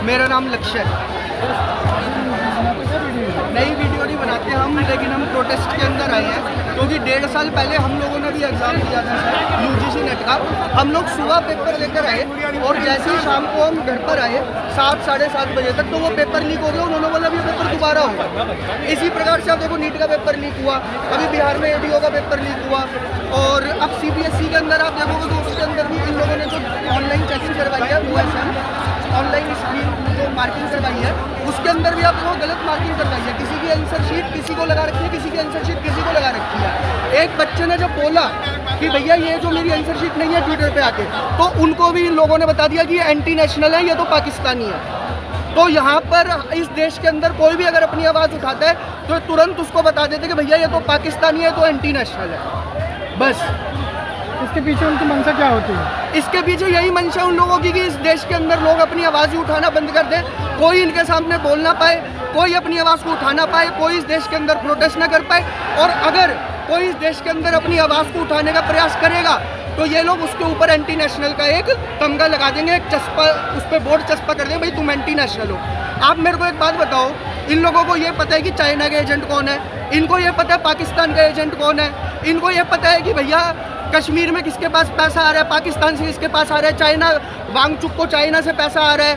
मेरा नाम लक्ष्य है। नई वीडियो नहीं बनाते हम, लेकिन हम प्रोटेस्ट के अंदर आए हैं क्योंकि 1.5 साल पहले हम लोगों ने भी एग्ज़ाम दिया था सर यूजीसी नेट का। हम लोग सुबह पेपर लेकर आए और जैसे ही शाम को हम घर पर आए 7 साढ़े 7 बजे तक, तो वो पेपर लीक हो गया। उन्होंने बोला ये पेपर दोबारा होगा। इसी प्रकार से अब देखो नीट का पेपर लीक हुआ, अभी बिहार में एडीओ का पेपर लीक हुआ, और अब सीबीएसई के अंदर आप देखोगे तो उसके अंदर भी इन लोगों ने जो ऑनलाइन टेस्टिंग करवाई है ऑनलाइन स्क्रीन जो मार्किंग करवाई है उसके अंदर भी आप देखो गलत मार्किंग करवाई है। किसी की आंसर शीट किसी को लगा रखी है, किसी की आंसर शीट किसी को लगा रखी है। एक बच्चे ने जब बोला कि भैया ये जो मेरी आंसर शीट नहीं है ट्विटर पे आके, तो उनको भी इन लोगों ने बता दिया कि ये एंटी नेशनल है, ये तो पाकिस्तानी है। तो यहाँ पर इस देश के अंदर कोई भी अगर अपनी आवाज़ उठाता है तो तुरंत उसको बता देते कि भैया ये तो पाकिस्तानी है, तो एंटी नेशनल है। बस इसके पीछे उनकी मंशा क्या होती है? इसके पीछे यही मंशा उन लोगों की कि इस देश के अंदर लोग अपनी आवाज़ उठाना बंद कर दें, कोई इनके सामने बोल ना पाए, कोई अपनी आवाज़ को उठा ना पाए, कोई इस देश के अंदर प्रोटेस्ट ना कर पाए। और अगर कोई इस देश के अंदर अपनी आवाज़ को उठाने का प्रयास करेगा तो ये लोग उसके ऊपर एंटी नेशनल का एक तमगा लगा देंगे, एक चस्पा उस पर बोर्ड चस्पा कर देंगे, भाई तुम एंटी नेशनल हो। आप मेरे को एक बात बताओ, इन लोगों को ये पता है कि चाइना का एजेंट कौन है, इनको ये पता है पाकिस्तान का एजेंट कौन है, इनको ये पता है कि भैया कश्मीर में किसके पास पैसा आ रहा है, पाकिस्तान से किसके पास आ रहा है, चाइना वांगचुक को चाइना से पैसा आ रहा है,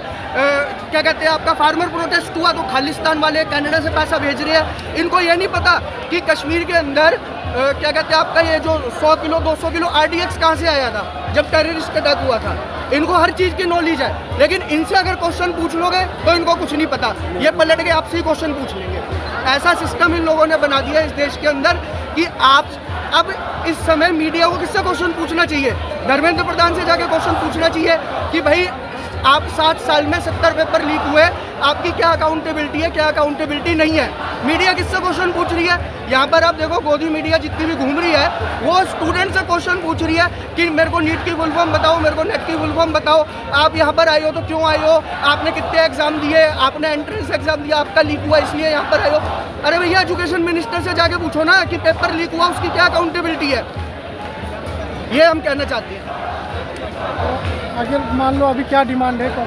क्या कहते हैं आपका फार्मर प्रोटेस्ट हुआ तो खालिस्तान वाले कनाडा से पैसा भेज रहे हैं। इनको ये नहीं पता कि कश्मीर के अंदर क्या कहते हैं आपका ये जो 100 किलो 200 किलो RDX कहाँ से आया था जब टेररिस्ट अटैक हुआ था। इनको हर चीज़ की नॉलेज है, लेकिन इनसे अगर क्वेश्चन पूछ लोगे तो इनको कुछ नहीं पता, ये पलट के आपसे ही क्वेश्चन पूछ लेंगे। ऐसा सिस्टम इन लोगों ने बना दिया इस देश के अंदर कि आप अब इस समय मीडिया को किससे क्वेश्चन पूछना चाहिए? धर्मेंद्र प्रधान से जाके क्वेश्चन पूछना चाहिए कि भाई आप 7 साल में 70 पेपर लीक हुए, आपकी क्या अकाउंटेबिलिटी है, क्या अकाउंटेबिलिटी नहीं है। मीडिया किससे क्वेश्चन पूछ रही है? यहाँ पर आप देखो गोदी मीडिया जितनी भी घूम रही है वो स्टूडेंट से क्वेश्चन पूछ रही है कि मेरे को नीट की फुल फॉर्म बताओ, मेरे को नेट की फुल फॉर्म बताओ, आप यहाँ पर आए हो तो क्यों आए हो, आपने कितने एग्जाम दिए, आपने एंट्रेंस एग्जाम दिया, आपका लीक हुआ इसलिए यहाँ पर आए हो। अरे भैया एजुकेशन मिनिस्टर से जाके पूछो ना कि पेपर लीक हुआ उसकी क्या अकाउंटेबिलिटी है। ये हम कहना चाहते हैं। अगर मान लो अभी क्या डिमांड है तो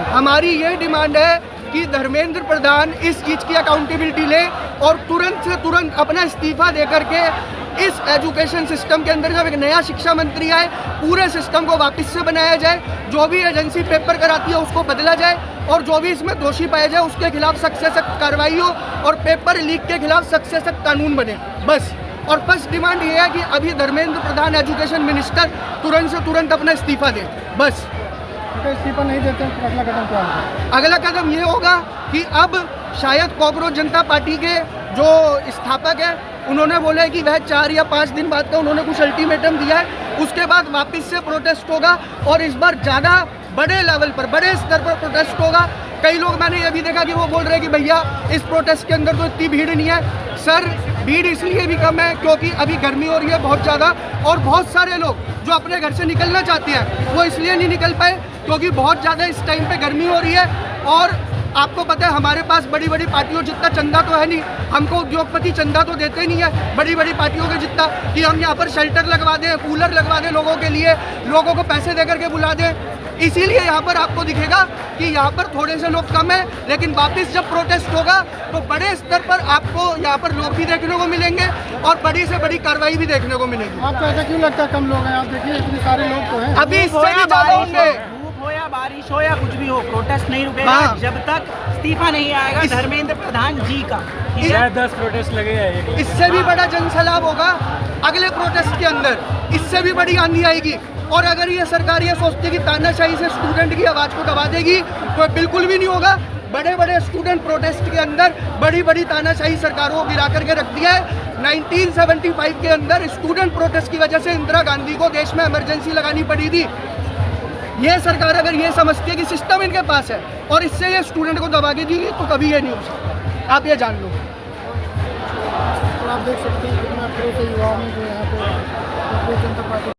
हमारी ये डिमांड है कि धर्मेंद्र प्रधान इस चीज़ की अकाउंटेबिलिटी ले और तुरंत से तुरंत अपना इस्तीफा दे करके इस एजुकेशन सिस्टम के अंदर जब एक नया शिक्षा मंत्री आए पूरे सिस्टम को वापस से बनाया जाए, जो भी एजेंसी पेपर कराती है उसको बदला जाए और जो भी इसमें दोषी पाया जाए उसके खिलाफ सख्त से सख्त कार्रवाई हो और पेपर लीक के खिलाफ सख्त से सख्त कानून बने बस। और फर्स्ट डिमांड ये है कि अभी धर्मेंद्र प्रधान एजुकेशन मिनिस्टर तुरंत से तुरंत अपना इस्तीफा दें बस। इस्तीफा नहीं देते हैं तो अगला कदम क्या होगा? अगला कदम ये होगा कि अब शायद कॉकरोच जनता पार्टी के जो स्थापक है उन्होंने बोला है कि वह 4 या 5 दिन बाद का उन्होंने कुछ अल्टीमेटम दिया है, उसके बाद वापस से प्रोटेस्ट होगा और इस बार ज़्यादा बड़े लेवल पर बड़े स्तर पर प्रोटेस्ट होगा। कई लोग मैंने ये भी देखा कि वो बोल रहे हैं कि भैया इस प्रोटेस्ट के अंदर तो इतनी भीड़ नहीं है। सर भीड़ इसलिए भी कम है क्योंकि अभी गर्मी हो रही है बहुत ज़्यादा, और बहुत सारे लोग जो अपने घर से निकलना चाहते हैं वो इसलिए नहीं निकल पाए क्योंकि बहुत ज़्यादा इस टाइम पे गर्मी हो रही है। और आपको पता है हमारे पास बड़ी बड़ी पार्टियों जितना चंदा तो है नहीं, हमको उद्योगपति चंदा तो देते नहीं है बड़ी बड़ी पार्टियों के जितना कि हम यहाँ पर शेल्टर लगवा दें, कूलर लगवा दें लोगों के लिए, लोगों को पैसे दे करके बुला दें। इसीलिए यहाँ पर आपको दिखेगा कि यहाँ पर थोड़े से लोग कम है, लेकिन वापस जब प्रोटेस्ट होगा तो बड़े स्तर पर आपको यहाँ पर लोग भी देखने को मिलेंगे और बड़ी से बड़ी कार्रवाई भी देखने को मिलेगी। आपको ऐसा क्यों लगता है कम लोग हैं? आप देखिए इतने सारे लोग तो हैं। अभी इससे भी ज़्यादा होंगे। धूप हो या बारिश हो या कुछ भी हो, प्रोटेस्ट नहीं रुकेगा जब तक इस्तीफा नहीं आएगा धर्मेंद्र प्रधान जी का। 10 प्रोटेस्ट लगेगा, इससे भी बड़ा जनसैलाब होगा अगले प्रोटेस्ट के अंदर, इससे भी बड़ी आंधी आएगी। और अगर ये सरकार ये सोचती है कि तानाशाही से स्टूडेंट की आवाज़ को दबा देगी तो बिल्कुल भी नहीं होगा। बड़े बड़े स्टूडेंट प्रोटेस्ट के अंदर बड़ी बड़ी तानाशाही सरकारों को गिरा करके रख दिया है। 1975 के अंदर स्टूडेंट प्रोटेस्ट की वजह से इंदिरा गांधी को देश में इमरजेंसी लगानी पड़ी थी। ये सरकार अगर ये समझती है कि सिस्टम इनके पास है और इससे ये स्टूडेंट को दबा के देगी तो कभी ये नहीं हो सकता, आप ये जान लो। तो आप देख सकते हैं कितना युवाओं में जो यहाँ पे जनता पार्टी